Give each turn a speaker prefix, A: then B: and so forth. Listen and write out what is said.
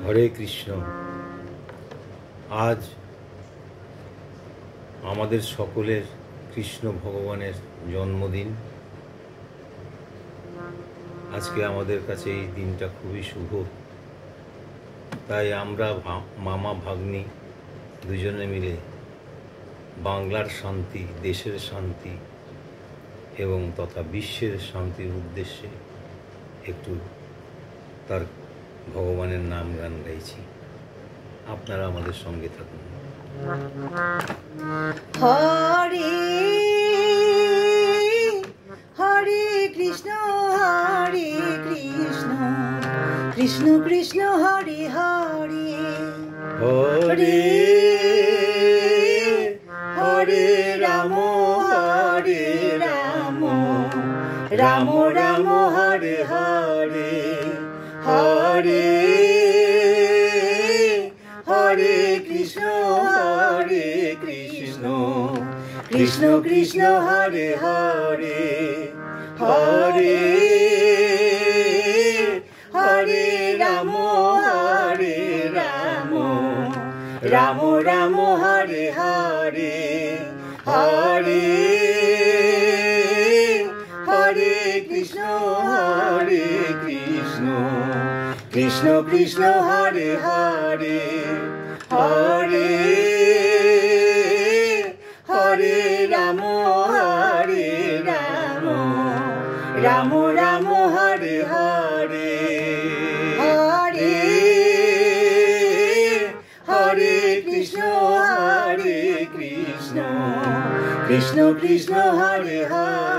A: হরে কৃষ্ণ। আজ আমাদের সকলের কৃষ্ণ ভগবানের জন্মদিন। আজকে আমাদের কাছে এই দিনটা খুবই শুভ। তাই আমরা মামা ভাগ্নি দুজনে মিলে বাংলার শান্তি, দেশের শান্তি এবং তথা বিশ্বের শান্তির উদ্দেশ্যে একটু তার ভগবানের নাম গান গাইছি। আপনারা আমাদের সঙ্গে থাকুন।
B: হরে হরে কৃষ্ণ হরে কৃষ্ণ কৃষ্ণ কৃষ্ণ হরে হরে
A: হরে
B: হরে রাম হরে রাম রাম রাম হরে হরে হরে হরে কৃষ্ণ হরে কৃষ্ণ কৃষ্ণ কৃষ্ণ হরে হরে হরে হরে রাম হরে রাম রাম রাম হরে হরে হরে হরে কৃষ্ণ হরে কৃষ্ণ কৃষ্ণ কৃষ্ণ হরে হরে হরে হরে রাম হরে রাম রাম রাম হরে হরে হরে হরে কৃষ্ণ হরে কৃষ্ণ কৃষ্ণ কৃষ্ণ হরে হরে